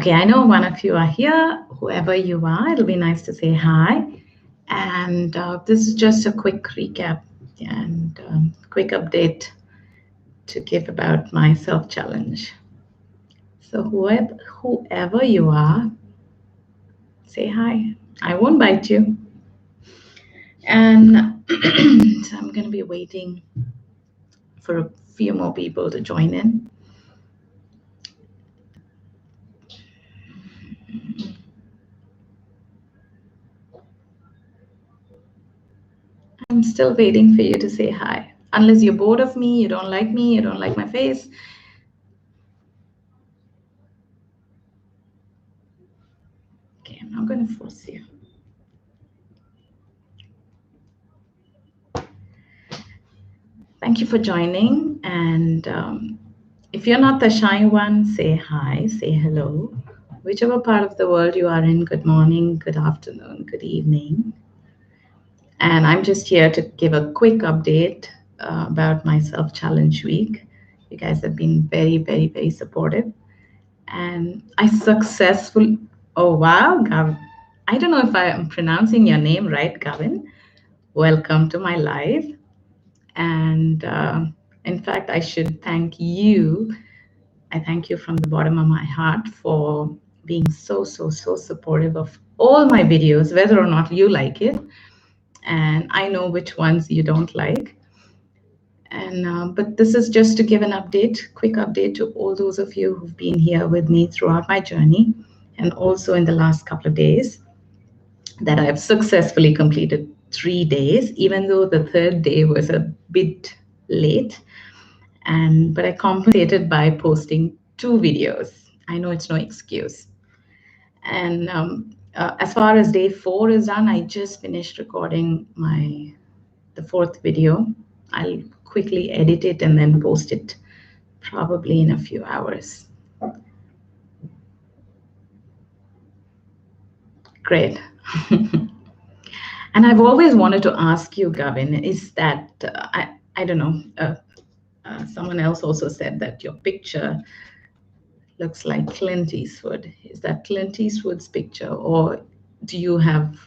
Okay, I know one of you are here. Whoever you are, it'll be nice to say hi. And this is just a quick recap and quick update to give about my self-challenge. So whoever you are, say hi. I won't bite you. And so I'm going to be waiting for a few more people to join in. I'm still waiting for you to say hi. Unless you're bored of me, you don't like me, you don't like my face. Okay, I'm not going to force you. Thank you for joining. And if you're not the shy one, say hi, say hello. Whichever part of the world you are in, good morning, good afternoon, good evening. And I'm just here to give a quick update about my self-challenge week. You guys have been very, very, very supportive. And I successfully, oh wow, Gavin. I don't know if I am pronouncing your name right, Gavin. Welcome to my live. And in fact, I should thank you. I thank you from the bottom of my heart for being so supportive of all my videos, whether or not you like it. And I know which ones you don't like. And but this is just to give an update, quick update to all those of you who've been here with me throughout my journey, and also in the last couple of days that I've successfully completed 3 days, even though the third day was a bit late. But I compensated by posting 2 videos. I know it's no excuse. And as far as day 4 is done, I just finished recording the 4th video. I'll quickly edit it and then post it probably in a few hours. Great. And I've always wanted to ask you, Gavin, is that, I don't know, someone else also said that your picture looks like Clint Eastwood. Is that Clint Eastwood's picture, or do you have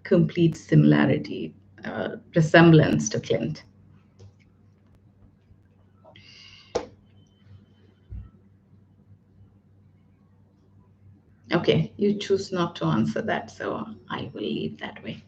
complete similarity, resemblance to Clint? Okay, you choose not to answer that, so I will leave that way.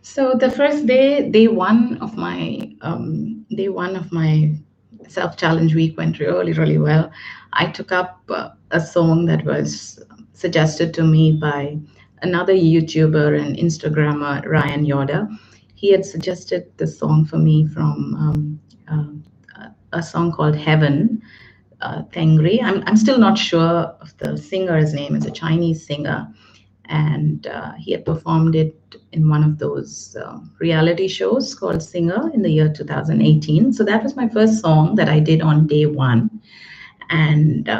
So the first day one of my self-challenge week went really well. I took up a song that was suggested to me by another YouTuber and Instagrammer, Ryan Yoda. He had suggested the song for me from a song called Heaven, Tengri. I'm still not sure of the singer's name. It's a Chinese singer. And he had performed it in one of those reality shows called Singer in the year 2018. So that was my first song that I did on day 1. And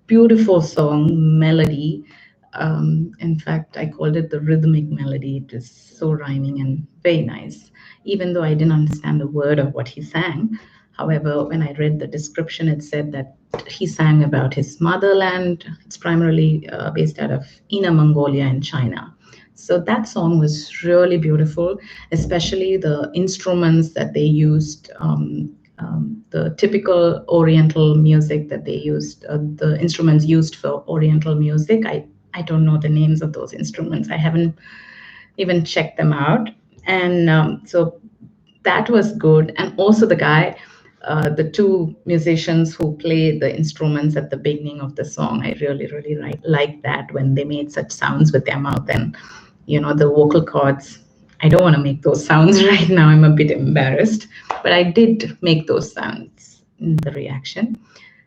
beautiful song, melody. In fact, I called it the rhythmic melody. It is so rhyming and very nice, even though I didn't understand a word of what he sang. However, when I read the description, it said that he sang about his motherland. It's primarily based out of Inner Mongolia in China. So that song was really beautiful, especially the instruments that they used, the typical Oriental music that they used, the instruments used for Oriental music. I don't know the names of those instruments. I haven't even checked them out. And so that was good. And also the guy, the 2 musicians who play the instruments at the beginning of the song, I really like that when they made such sounds with their mouth and, the vocal cords. I don't want to make those sounds right now. I'm a bit embarrassed, but I did make those sounds in the reaction.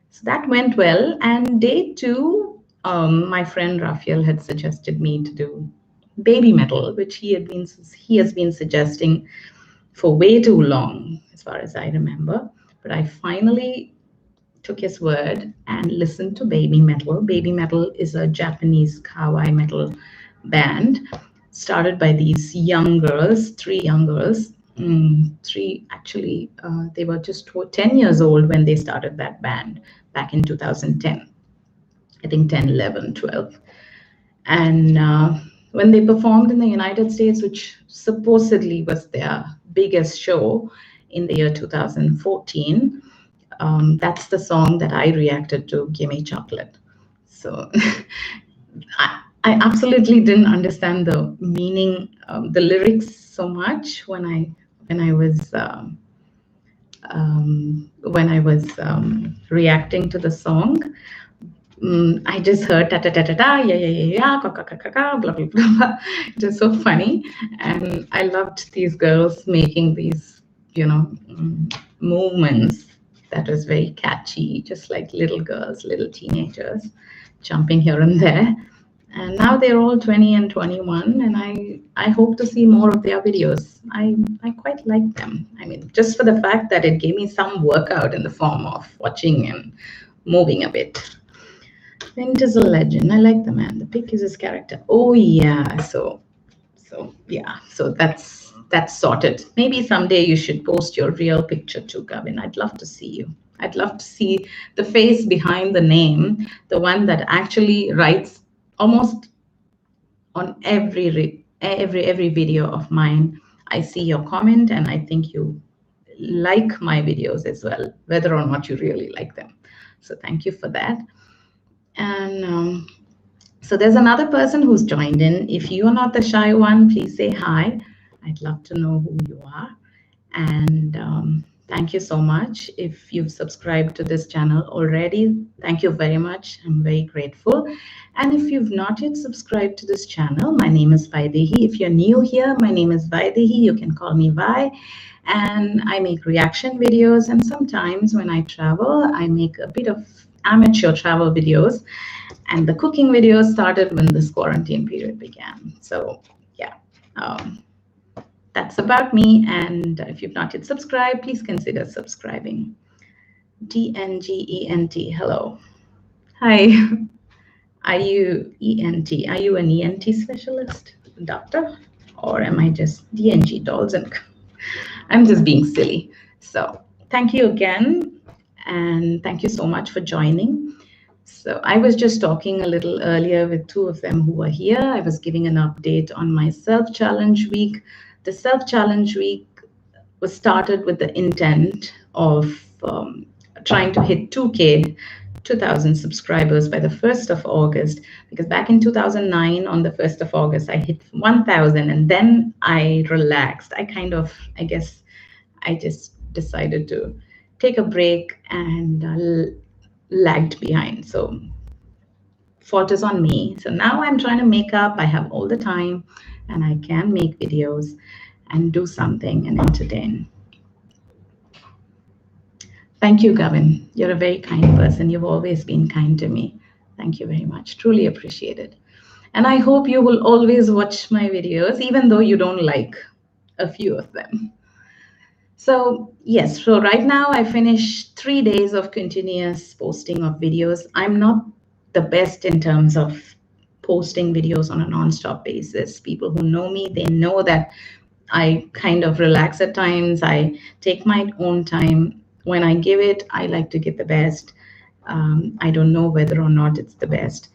So that went well. And day 2, my friend Raphael had suggested me to do baby metal, which he has been suggesting for way too long, as far as I remember. But I finally took his word and listened to baby metal. Baby metal is a Japanese kawaii metal band started by these young girls, 3 young girls. three, actually, they were just 10 years old when they started that band back in 2010. I think 10, 11, 12. And when they performed in the United States, which supposedly was their biggest show in the year 2014, that's the song that I reacted to, Gimme Chocolate. So I absolutely didn't understand the meaning, the lyrics so much when I was reacting to the song. I just heard ta ta ta ta ta, yeah yeah yeah yeah, ka ka ka ka ka, blah blah blah blah. It was so funny, and I loved these girls making these, movements. That was very catchy, just like little girls, little teenagers, jumping here and there. And now they're all 20 and 21, and I hope to see more of their videos. I quite like them. I mean, just for the fact that it gave me some workout in the form of watching and moving a bit. Clint is a legend. I like the man. The pick is his character. Oh yeah. So that's sorted. Maybe someday you should post your real picture too, Gavin. I'd love to see you. I'd love to see the face behind the name, the one that actually writes almost on every video of mine. I see your comment, and I think you like my videos as well, whether or not you really like them. So thank you for that. And so there's another person who's joined in. If you are not the shy one, please say hi. I'd love to know who you are. And thank you so much. If you've subscribed to this channel already, thank you very much. I'm very grateful. And if you've not yet subscribed to this channel, my name is Vaidehi. If you're new here, my name is Vaidehi. You can call me Vi. And I make reaction videos. And sometimes when I travel, I make a bit of amateur travel videos. And the cooking videos started when this quarantine period began. So yeah, that's about me. And if you've not yet subscribed, please consider subscribing. DNGENT, hello. Hi. Are you ENT? Are you an ENT specialist, doctor? Or am I just DNG dolls? And I'm just being silly. So thank you again. And thank you so much for joining. So I was just talking a little earlier with two of them who were here. I was giving an update on my self-challenge week. The self-challenge week was started with the intent of trying to hit 2,000 subscribers by the 1st of August, because back in 2009, on the 1st of August, I hit 1,000, and then I relaxed. I guess I just decided to take a break and lagged behind. So fault is on me. So now I'm trying to make up. I have all the time, and I can make videos and do something and entertain. Thank you, Gavin. You're a very kind person. You've always been kind to me. Thank you very much. Truly appreciate it. And I hope you will always watch my videos, even though you don't like a few of them. So yes, so right now I finished 3 days of continuous posting of videos. I'm not the best in terms of posting videos on a non-stop basis. People who know me, they know that I kind of relax at times. I take my own time. When I give it, I like to give the best. I don't know whether or not it's the best,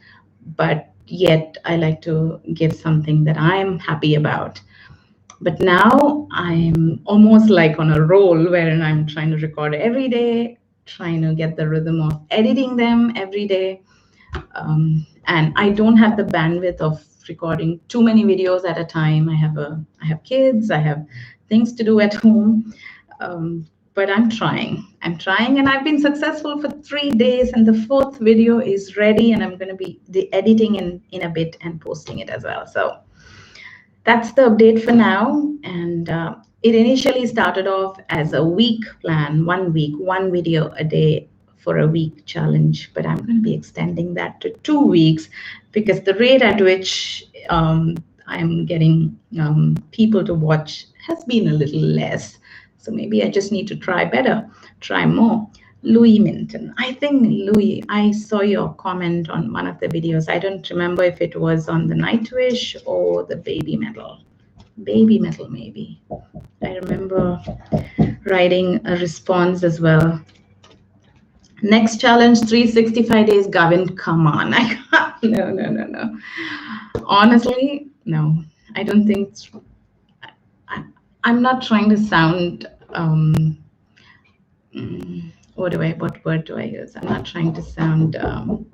but yet I like to give something that I'm happy about. But now I'm almost like on a roll wherein I'm trying to record every day, trying to get the rhythm of editing them every day. And I don't have the bandwidth of recording too many videos at a time. I have kids, I have things to do at home. But I'm trying, and I've been successful for 3 days, and the 4th video is ready, and I'm going to be editing in a bit and posting it as well. So that's the update for now. And it initially started off as a week plan, 1 week, 1 video a day for a week challenge, but I'm going to be extending that to 2 weeks, because the rate at which I'm getting people to watch has been a little less. So maybe I just need to try better, try more. Louis Minton. I think, Louis, I saw your comment on one of the videos. I don't remember if it was on the Nightwish or the Baby Metal. Baby metal, maybe. I remember writing a response as well. Next challenge, 365 days, Gavin, come on. I can't. No, no, no, no. Honestly, no. I don't think. I, I'm not trying to sound. What word do I use? I'm not trying to sound. Um,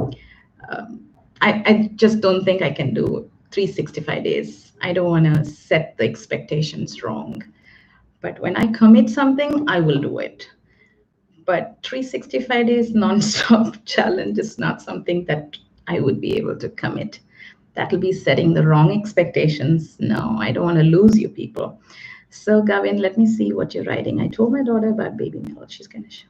I just don't think I can do 365 days. I don't want to set the expectations wrong. But when I commit something, I will do it. But 365 days non-stop challenge is not something that I would be able to commit. That'll be setting the wrong expectations. No, I don't want to lose you people. So Gavin, let me see what you're writing. I told my daughter about baby milk. She's going to show.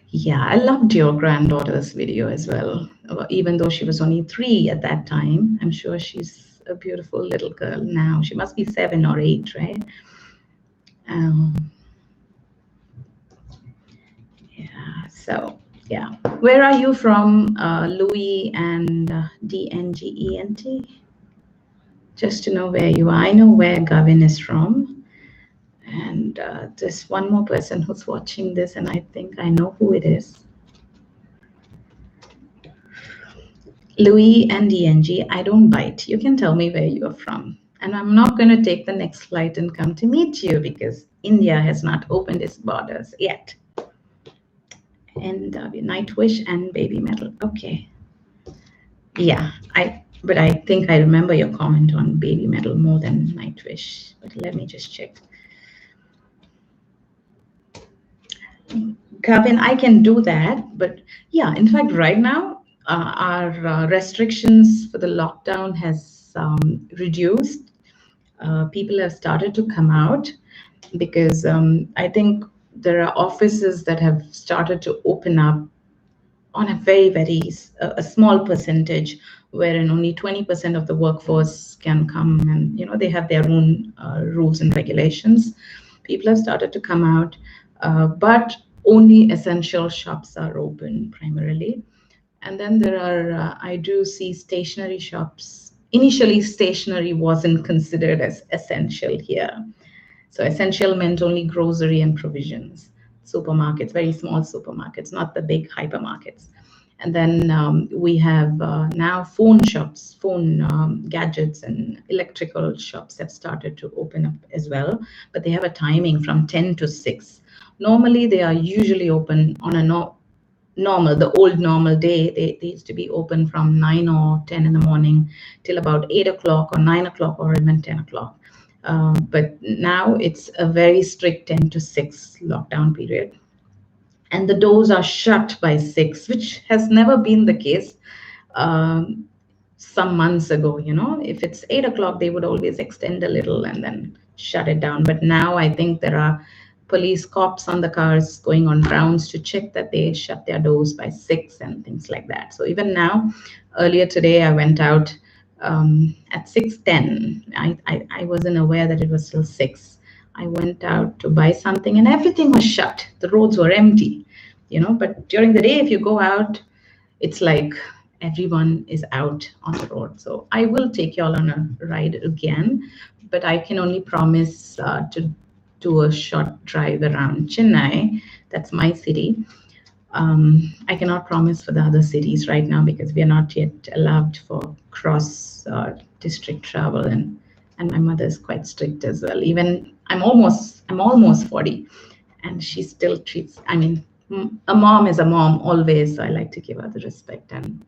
Yeah, I loved your granddaughter's video as well. Even though she was only 3 at that time, I'm sure she's a beautiful little girl now. She must be 7 or 8, right? Yeah, so yeah. Where are you from, Louis and DNGENT? Just to know where you are. I know where Gavin is from. And there's one more person who's watching this, and I think I know who it is. Louis and DNG, I don't bite. You can tell me where you're from. And I'm not going to take the next flight and come to meet you because India has not opened its borders yet. And Nightwish and Baby Metal. Okay. Yeah, but I think I remember your comment on Baby Metal more than Nightwish. But let me just check. Gavin, I can do that. But yeah, in fact, right now, our restrictions for the lockdown has reduced. People have started to come out because I think there are offices that have started to open up on a very a small percentage, wherein only 20% of the workforce can come, and they have their own rules and regulations. People have started to come out, but only essential shops are open primarily. And then there are, I do see stationery shops. Initially, stationery wasn't considered as essential here. So essential meant only grocery and provisions, supermarkets, very small supermarkets, not the big hypermarkets. And then we have now phone shops, phone gadgets and electrical shops have started to open up as well, but they have a timing from 10 to 6. Normally, they are usually open on a normal, the old normal day. They used to be open from 9 or 10 in the morning till about 8 o'clock or 9 o'clock or even 10 o'clock. But now it's a very strict 10 to 6 lockdown period. And the doors are shut by 6, which has never been the case. Some months ago, if it's 8 o'clock, they would always extend a little and then shut it down. But now I think there are police cops on the cars going on rounds to check that they shut their doors by 6 and things like that. So even now, earlier today, I went out at 6:10. I wasn't aware that it was still 6. I went out to buy something and everything was shut. The roads were empty, but during the day, if you go out, it's like everyone is out on the road. So I will take y'all on a ride again, but I can only promise to do a short drive around Chennai. That's my city. I cannot promise for the other cities right now because we are not yet allowed for cross district travel, and my mother is quite strict as well. Even I'm almost 40, and she still treats. I mean, a mom is a mom always. So I like to give her the respect, and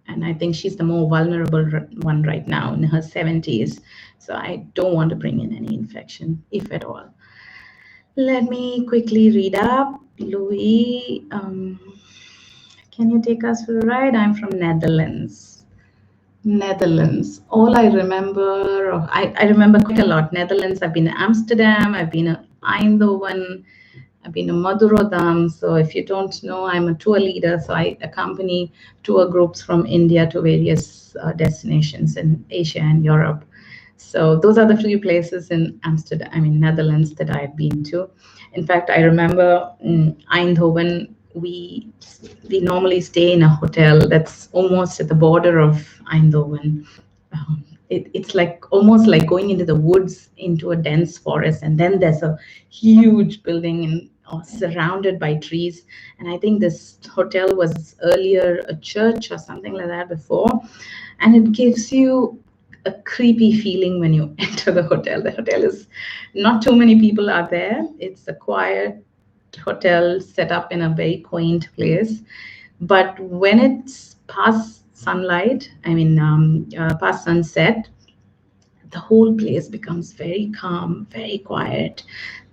I think she's the more vulnerable one right now in her 70s. So I don't want to bring in any infection, if at all. Let me quickly read up. Louis, can you take us for a ride? I'm from Netherlands. Netherlands. All I remember, I remember quite a lot. Netherlands, I've been to Amsterdam, I've been to Eindhoven, I've been to Madurodam. So if you don't know, I'm a tour leader. So I accompany tour groups from India to various destinations in Asia and Europe. So those are the few places in Netherlands that I've been to. In fact, I remember in Eindhoven, we normally stay in a hotel that's almost at the border of Eindhoven. it's like almost like going into the woods, into a dense forest, and then there's a huge building and surrounded by trees. And I think this hotel was earlier a church or something like that before, and it gives you a creepy feeling when you enter the hotel. The hotel is not too many people are there. It's a quiet hotel set up in a very quaint place. But when it's past sunlight, past sunset, the whole place becomes very calm, very quiet.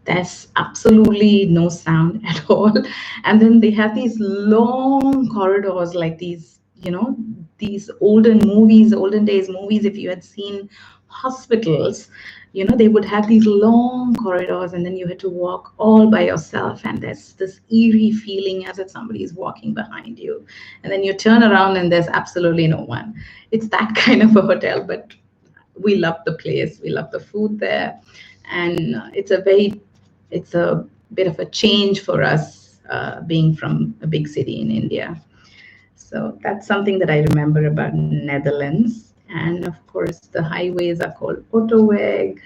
There's absolutely no sound at all. And then they have these long corridors, like these, these olden days movies. If you had seen hospitals, they would have these long corridors, and then you had to walk all by yourself. And there's this eerie feeling as if somebody is walking behind you. And then you turn around and there's absolutely no one. It's that kind of a hotel, but we love the place. We love the food there, and it's a bit of a change for us, being from a big city in India. So that's something that I remember about Netherlands. And of course, the highways are called Autoweg,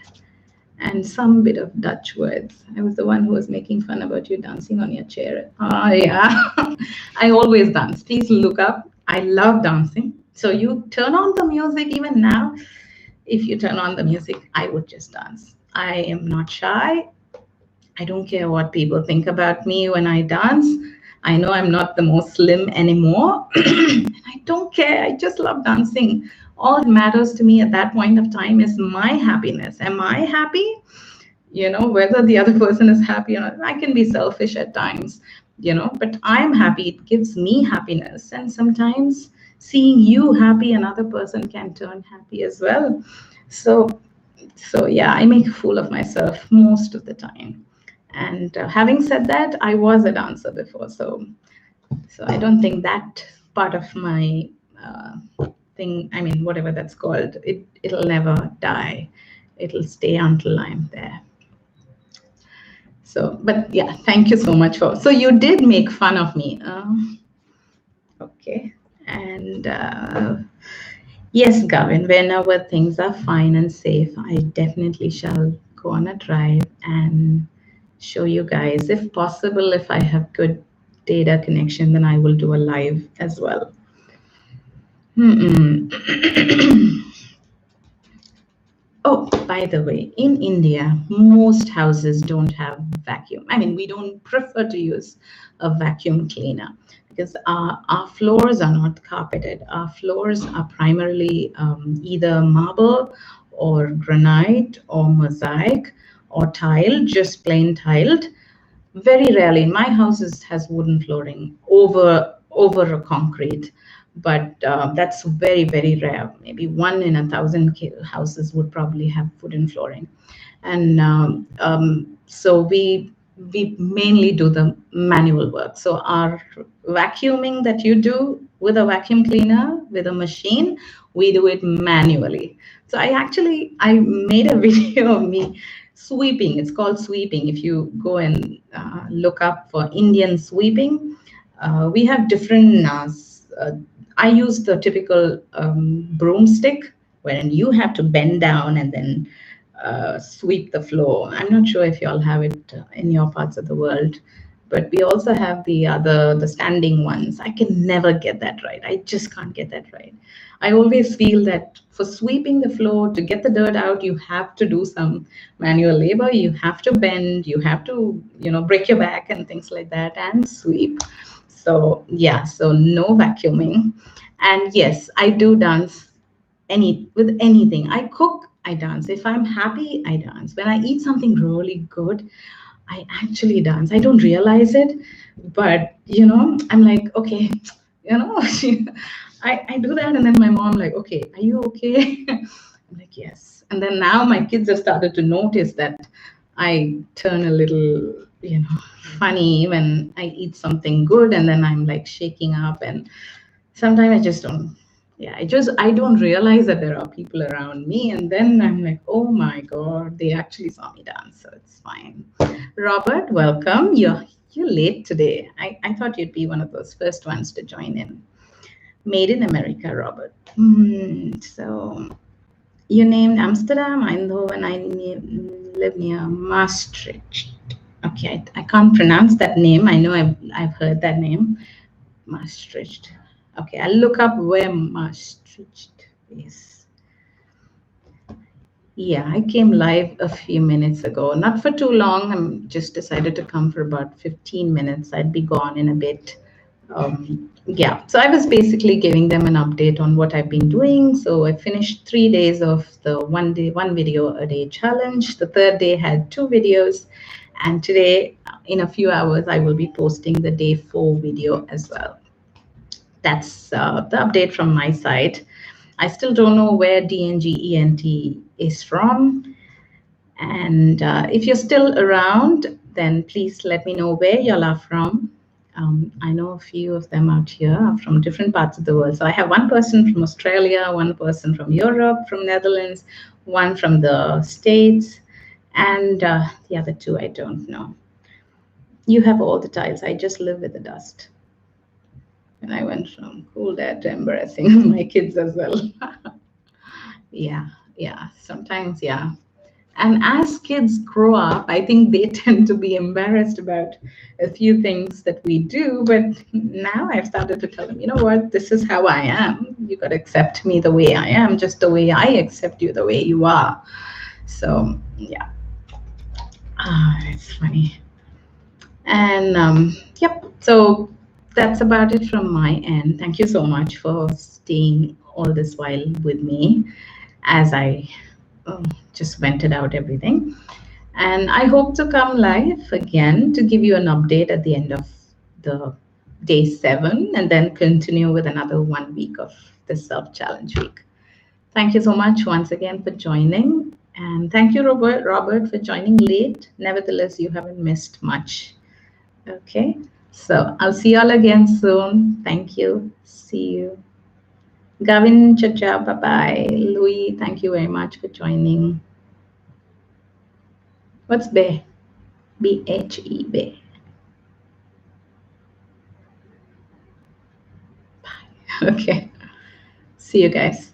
and some bit of Dutch words. I was the one who was making fun about you dancing on your chair. Oh, yeah. I always dance. Please look up. I love dancing. So you turn on the music even now. If you turn on the music, I would just dance. I am not shy. I don't care what people think about me when I dance. I know I'm not the most slim anymore. I don't care. I just love dancing. All that matters to me at that point of time is my happiness. Am I happy? Whether the other person is happy or not. I can be selfish at times, but I'm happy. It gives me happiness. And sometimes seeing you happy, another person can turn happy as well. So, so yeah, I make a fool of myself most of the time. And having said that, I was a dancer before, so I don't think that part of my thing, whatever that's called, it'll never die. It'll stay until I'm there. So, but yeah, thank you so much for. So you did make fun of me. Okay, and yes, Gavin, whenever things are fine and safe, I definitely shall go on a drive and show you guys. If possible, if I have good data connection, then I will do a live as well. Oh, by the way, in India, most houses don't have vacuum. We don't prefer to use a vacuum cleaner because our floors are not carpeted. Our floors are primarily either marble or granite or mosaic or tile, just plain tiled. Very rarely, in my house has wooden flooring over a concrete, but that's very rare. Maybe 1 in 1,000 houses would probably have wooden flooring. And so we mainly do the manual work. So our vacuuming that you do with a vacuum cleaner, with a machine, we do it manually. So I made a video of me sweeping. It's called sweeping. If you go and look up for Indian sweeping, we have different. I use the typical broomstick, wherein you have to bend down and then sweep the floor. I'm not sure if you all have it in your parts of the world, but we also have the standing ones. I can never get that right. I just can't get that right. I always feel that for sweeping the floor, to get the dirt out, you have to do some manual labor. You have to bend, you have to, break your back and things like that and sweep. So yeah, so no vacuuming. And yes, I do dance with anything. I cook, I dance. If I'm happy, I dance. When I eat something really good, I actually dance. I don't realize it, but I'm like, okay, I do that, and then my mom like, okay, are you okay? I'm like, yes. And then now my kids have started to notice that I turn a little, funny when I eat something good, and then I'm like shaking up, and sometimes I just don't. Yeah, I don't realize that there are people around me, and then I'm like, oh my god, they actually saw me dance, so it's fine. Robert, welcome. You're late today. I thought you'd be one of those first ones to join in. Made in America, Robert. So You named Amsterdam, Eindhoven. Live near Maastricht. Okay, I can't pronounce that name. I know I've heard that name. Maastricht. Okay, I'll look up where Maastricht is. Yeah, I came live a few minutes ago. Not for too long. I'm just decided to come for about 15 minutes. I'd be gone in a bit. Yeah, so I was basically giving them an update on what I've been doing. So I finished 3 days of the one video a day challenge. The third day had 2 videos. And today, in a few hours, I will be posting the day 4 video as well. That's the update from my side. I still don't know where DNGENT is from. And if you're still around, then please let me know where y'all are from. I know a few of them out here are from different parts of the world. So I have one person from Australia, one person from Europe, from Netherlands, one from the States, and the other two I don't know. You have all the tiles. I just live with the dust. And I went from cool dad to embarrassing my kids as well. Yeah, yeah. Sometimes, yeah. And as kids grow up, I think they tend to be embarrassed about a few things that we do. But now I've started to tell them, you know what, this is how I am. You got to accept me the way I am, just the way I accept you the way you are. So, yeah. It's funny. And yep, so that's about it from my end. Thank you so much for staying all this while with me as I just vented out everything. And I hope to come live again to give you an update at the end of the day 7 and then continue with another 1 week of the self challenge week. Thank you so much once again for joining. And thank you, Robert, for joining late. Nevertheless, you haven't missed much. Okay, so I'll see you all again soon. Thank you. See you. Gavin, cha bye bye. Louis, thank you very much for joining. What's Bay? BHE Bay. Bye. Okay. See you guys.